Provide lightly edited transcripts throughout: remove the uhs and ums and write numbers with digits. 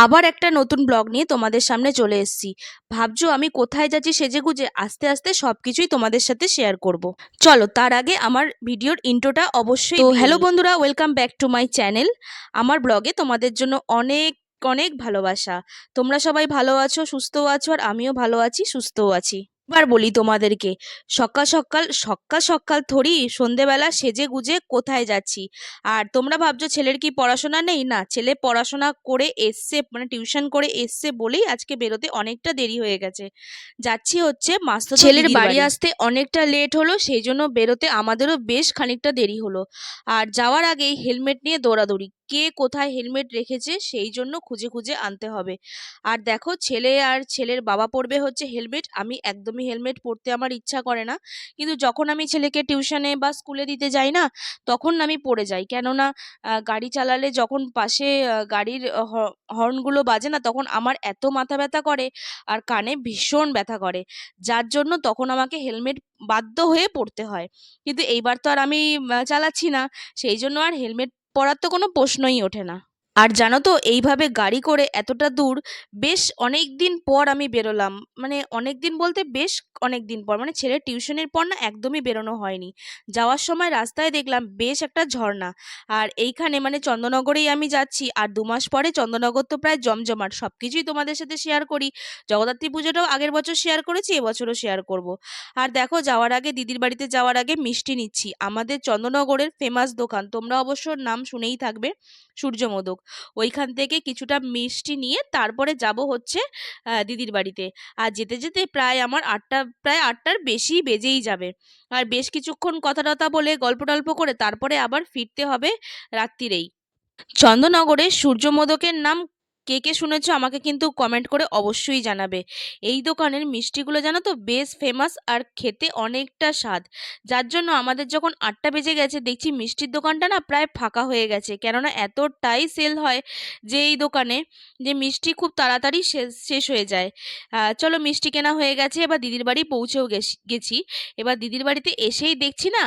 আবার একটা নতুন ব্লগ নিয়ে তোমাদের সামনে চলে এসেছি। ভাবছো আমি কোথায় যাচ্ছি সেজেগুজে? আস্তে আস্তে সবকিছুই তোমাদের সাথে শেয়ার করব। চলো তার আগে আমার ভিডিওর ইন্ট্রোটা অবশ্যই দিয়ে হ্যালো বন্ধুরা, welcome back to my channel. আমার ব্লগে তোমাদের জন্য অনেক অনেক ভালোবাসা। তোমরা সবাই ভালো আছো, সুস্থ আছো, আর আমিও ভালো আছি, সুস্থও আছি। এবার বলি তোমাদেরকে, সকাল সকাল সকাল সকাল থরি সন্ধেবেলা সেজে গুজে কোথায় যাচ্ছি? আর তোমরা ভাবছো ছেলের কি পড়াশোনা নেই? না, ছেলে পড়াশোনা করে এসছে, মানে টিউশন করে এসছে বলেই আজকে বেরোতে অনেকটা দেরি হয়ে গেছে। যাচ্ছি হচ্ছে মাস্তুতো ছেলের বাড়ি আসতে অনেকটা লেট হলো, সেই জন্য বেরোতে আমাদেরও বেশ খানিকটা দেরি হলো। আর যাওয়ার আগেই হেলমেট নিয়ে দৌড়াদৌড়ি, কে কোথায় হেলমেট রেখেছে সেই জন্য খুঁজে খুঁজে আনতে হবে। আর দেখো, ছেলে আর ছেলের বাবা পরবে হচ্ছে হেলমেট। আমি একদমই হেলমেট পরতে আমার ইচ্ছা করে না, কিন্তু যখন আমি ছেলেকে টিউশনে বা স্কুলে দিতে যাই না, তখন আমি পড়ে যাই। কেননা গাড়ি চালালে যখন পাশে গাড়ির হর্নগুলো বাজে না, তখন আমার এত মাথা ব্যথা করে আর কানে ভীষণ ব্যথা করে, যার জন্য তখন আমাকে হেলমেট বাধ্য হয়ে পরতে হয়। কিন্তু এইবার তো আর আমি চালাচ্ছি না, সেই জন্য আর হেলমেট পরার তো কোনো প্রশ্নই ওঠে না। আর জানো তো, এইভাবে গাড়ি করে এতটা দূর বেশ অনেক দিন পর আমি বেরোলাম। মানে অনেক দিন বলতে বেশ অনেক দিন পর, মানে ছেলের টিউশনের পর না একদমই বেরোনো হয়নি। যাওয়ার সময় রাস্তায় দেখলাম বেশ একটা ঝর্ণা। আর এইখানে মানে চন্দননগরেই আমি যাচ্ছি, আর 2 মাস পরে চন্দননগর তো প্রায় জমজমাট। সবকিছুই তোমাদের সাথে শেয়ার করি। জগদ্ধাত্রী পুজোটাও আগের বছর শেয়ার করেছি, এবছরও শেয়ার করব। আর দেখো, যাওয়ার আগে দিদির বাড়িতে যাওয়ার আগে মিষ্টি নিচ্ছি আমাদের চন্দননগরের ফেমাস দোকান, তোমরা অবশ্য নাম শুনেই থাকবে, সূর্যমোদক। ওইখান থেকে কিছুটা মিষ্টি নিয়ে তারপরে যাব হচ্ছে দিদির বাড়িতে। আর যেতে যেতে প্রায় আমার প্রায় 8টার বেশি বেজেই যাবে। আর বেশ কিছুক্ষণ কথা টথা বলে গল্প টল্প করে তারপরে আবার ফিরতে হবে রাত্তিরেই। চন্দননগরে সূর্যমোদকের নাম কে কে শুনেছো আমাকে কিন্তু কমেন্ট করে অবশ্যই জানাবে। এই দোকানের মিষ্টিগুলো জানো তো বেশ ফেমাস, আর খেতে অনেকটা স্বাদ। যার জন্য আমাদের যখন 8টা বেজে গেছে, দেখছি মিষ্টির দোকানটা না প্রায় ফাঁকা হয়ে গেছে, কেননা এতটাই সেল হয় যে এই দোকানে, যে মিষ্টি খুব তাড়াতাড়ি শেষ শেষ হয়ে যায়। চলো, মিষ্টি কেনা হয়ে গেছে, এবার দিদির বাড়ি পৌঁছেও গেছি। এবার দিদির বাড়িতে এসেই দেখছি না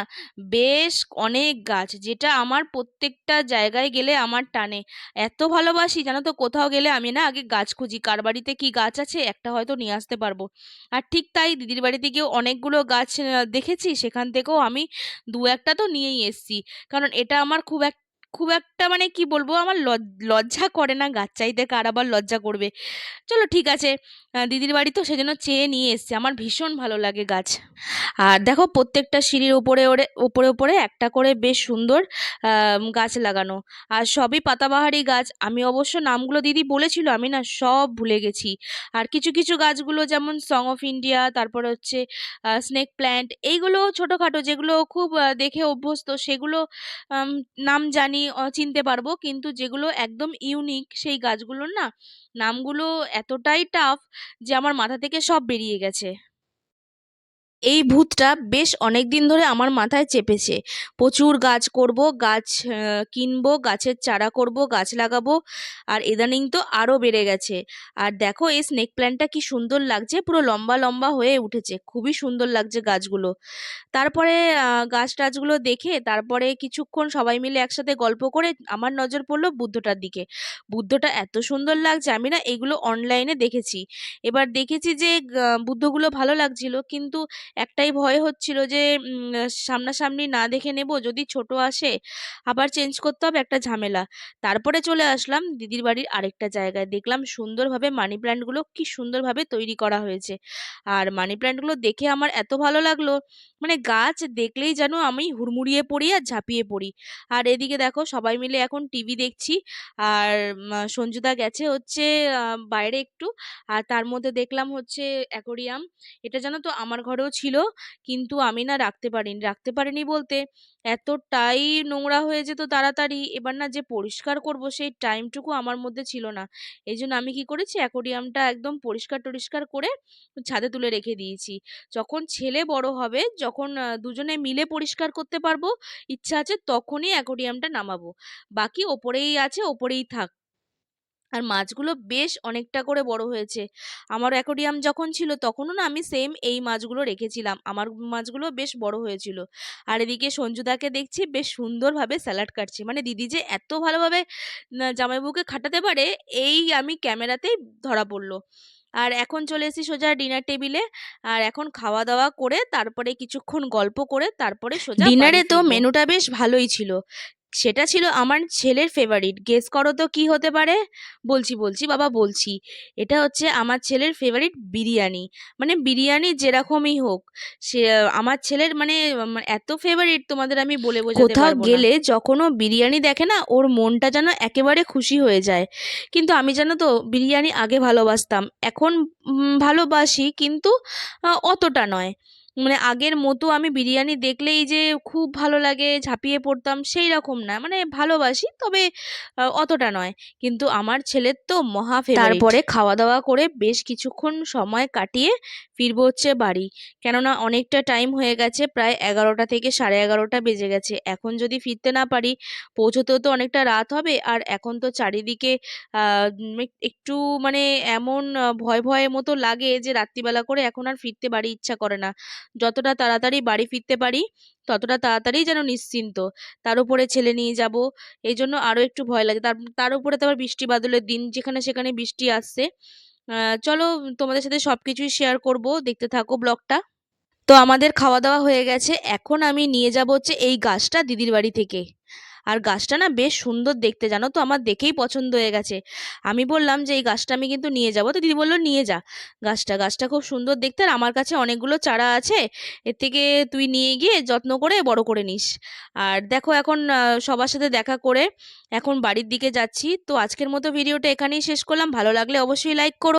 বেশ অনেক গাছ, যেটা আমার প্রত্যেকটা জায়গায় গেলে আমার টানে। এত ভালোবাসি জানো তো, কোথাও গেলে আমি না আগে গাছ খুঁজি, কার বাড়িতে কি গাছ আছে একটা হয়তো নিয়ে আসতে পারবো। আর ঠিক তাই, দিদির বাড়িতে গিয়েও অনেকগুলো গাছ দেখেছি, সেখান থেকেও আমি দু একটা তো নিয়েই এসেছি। কারণ এটা আমার খুব একটা মানে কি বলবো, আমার লজ্জা করে না গাছ চাইতে, কার আবার লজ্জা করবে। চলো ঠিক আছে, দিদির বাড়ি তো সেজন্য চেয়ে নিয়ে এসেছি, আমার ভীষণ ভালো লাগে গাছ। আর দেখো, প্রত্যেকটা সিঁড়ির উপরে উপরে উপরে একটা করে বেশ সুন্দর গাছ লাগানো। আর সবই পাতাবাহারি গাছ। আমি অবশ্য নামগুলো দিদি বলেছিল, আমি না সব ভুলে গেছি। আর কিছু কিছু গাছগুলো যেমন সং অফ ইন্ডিয়া, তারপরে হচ্ছে স্নেক প্ল্যান্ট, এইগুলো ছোটোখাটো যেগুলো খুব দেখে অভ্যস্ত, সেগুলো আম, নাম জানি, চিনতে পারবো। কিন্তু যেগুলো একদম ইউনিক সেই গাছগুলোর না নামগুলো এতটাই টাফ যে আমার মাথা থেকে সব বেরিয়ে গেছে। এই ভূতটা বেশ অনেক দিন ধরে আমার মাথায় চেপেছে। প্রচুর গাছ করব, গাছ কিনবো, গাছের চারা করব, গাছ লাগাবো। আর ইদানিং তো আরো বেড়ে গেছে। আর দেখো, এই স্নেক প্ল্যান্টটা কি সুন্দর লাগছে, পুরো লম্বা লম্বা হয়ে উঠেছে, খুবই সুন্দর লাগছে গাছগুলো। তারপরে গাছ টাছগুলো দেখে তারপরে কিছুক্ষণ সবাই মিলে একসাথে গল্প করে আমার নজর পড়লো বুদ্ধটার দিকে। বুদ্ধটা এত সুন্দর লাগছে, আমি না এগুলো অনলাইনে দেখেছি। এবার দেখেছি যে বুদ্ধগুলো ভালো লাগছিল, কিন্তু একটাই ভয় হচ্ছিল যে সামনাসামনি না দেখে নেব, যদি ছোট আসে আবার চেঞ্জ করতে হবে, একটা ঝামেলা। তারপরে চলে আসলাম দিদির বাড়ির আরেকটা জায়গায়, দেখলাম সুন্দরভাবে মানি প্ল্যান্টগুলো কি সুন্দরভাবে তৈরি করা হয়েছে। আর মানি প্ল্যান্টগুলো দেখে আমার এত ভালো লাগলো, মানে গাছ দেখলেই যেন আমি হুড়মুড়িয়ে পড়ি আর ঝাঁপিয়ে পড়ি। আর এদিকে দেখো, সবাই মিলে এখন টিভি দেখছি। আর সঞ্জুদা গেছে হচ্ছে বাইরে একটু। আর তার মধ্যে দেখলাম হচ্ছে অ্যাকোরিয়াম। এটা জানো তো আমার ঘরেও ছিল, কিন্তু আমি না রাখতে পারিনি বলতে এতটাই নোংরা হয়ে যেত তাড়াতাড়ি, এবার না যে পরিষ্কার করব সেই টাইমটুকু আমার মধ্যে ছিল না। এই জন্য আমি কি করেছি, অ্যাকোরিয়ামটা একদম পরিষ্কার টরিষ্কার করে ছাদে তুলে রেখে দিয়েছি। যখন ছেলে বড় হবে, যখন দুজনে মিলে পরিষ্কার করতে পারবো, ইচ্ছা আছে তখনই অ্যাকোরিয়ামটা নামাবো। বাকি ওপরেই আছে, ওপরেই থাক। আর মাছগুলো বেশ অনেকটা করে বড় হয়েছে। আমার অ্যাকোরিয়াম যখন ছিল তখনও না আমি সেম এই মাছগুলো রেখেছিলাম, আমার মাছগুলো বেশ বড় হয়েছিল। আর এদিকে সঞ্জুদাকে দেখছি বেশ সুন্দরভাবে স্যালাড কাটছে, মানে দিদি যে এত ভালোভাবে জামাইবাবুকে খাটাতে পারে এই আমি ক্যামেরাতেই ধরা পড়লো। আর এখন চলে এসেছি সোজা ডিনার টেবিলে। আর এখন খাওয়া দাওয়া করে তারপরে কিছুক্ষণ গল্প করে তারপরে সোজা ডিনারে তো মেনুটা বেশ ভালোই ছিল। সেটা ছিল আমার ছেলের ফেভারিট, গেস করো তো কি হতে পারে। বলছি বলছি বাবা বলছি, এটা হচ্ছে আমার ছেলের ফেভারিট বিরিয়ানি। মানে বিরিয়ানি যেরকমই হোক, সে আমার ছেলের মানে এত ফেভারিট তোমাদের আমি বলে বোঝাতে পারবো না। কোথাও গেলে যখন ও বিরিয়ানি দেখে না, ওর মনটা যেন একেবারে খুশি হয়ে যায়। কিন্তু আমি জানো তো বিরিয়ানি আগে ভালোবাসতাম, এখন ভালোবাসি, কিন্তু অতটা নয়। মানে আগের মতো আমি বিরিয়ানি দেখলেই যে খুব ভালো লাগে ঝাঁপিয়ে পড়তাম সেই রকম না, মানে ভালোবাসি তবে অতটা নয়। কিন্তু আমার ছেলের তো মহা ফেভারিট। তারপরে খাওয়া দাওয়া করে বেশ কিছুক্ষণ সময় কাটিয়ে ফিরবো হচ্ছে বাড়ি, কেননা অনেকটা টাইম হয়ে গেছে, প্রায় 11টা থেকে 11:30 বেজে গেছে। এখন যদি ফিরতে না পারি, পৌঁছতেও তো অনেকটা রাত হবে। আর এখন তো চারিদিকে একটু মানে এমন ভয় ভয়ের মতো লাগে যে রাত্রিবেলা করে এখন আর ফিরতে বাড়ি ইচ্ছা করে না। যতটা তাড়াতাড়ি বাড়ি ফিরতে পারি ততটা তাড়াতাড়ি যেন নিশ্চিন্ত। তার উপরে ছেলে নিয়ে যাব, এই জন্য আরো একটু ভয় লাগে। তার উপরে তো আবার বৃষ্টি বাদলের দিন, যেখানে সেখানে বৃষ্টি আসছে। চলো তোমাদের সাথে সবকিছুই শেয়ার করব, দেখতে থাকো ব্লগটা। তো আমাদের খাওয়া দাওয়া হয়ে গেছে, এখন আমি নিয়ে যাব হচ্ছে এই গাছটা দিদির বাড়ি থেকে। আর গাছটা না বেশ সুন্দর দেখতে, জানো তো আমার দেখেই পছন্দ হয়ে গেছে। আমি বললাম যে এই গাছটা আমি কিন্তু নিয়ে যাব, তো দিদি বললো নিয়ে যা। গাছটা খুব সুন্দর দেখতে, আর আমার কাছে অনেকগুলো চারা আছে, এর থেকে তুই নিয়ে গিয়ে যত্ন করে বড় করে নিস। আর দেখো এখন সবার সাথে দেখা করে এখন বাড়ির দিকে যাচ্ছি। তো আজকের মতো ভিডিওটা এখানেই শেষ করলাম, ভালো লাগলে অবশ্যই লাইক করো।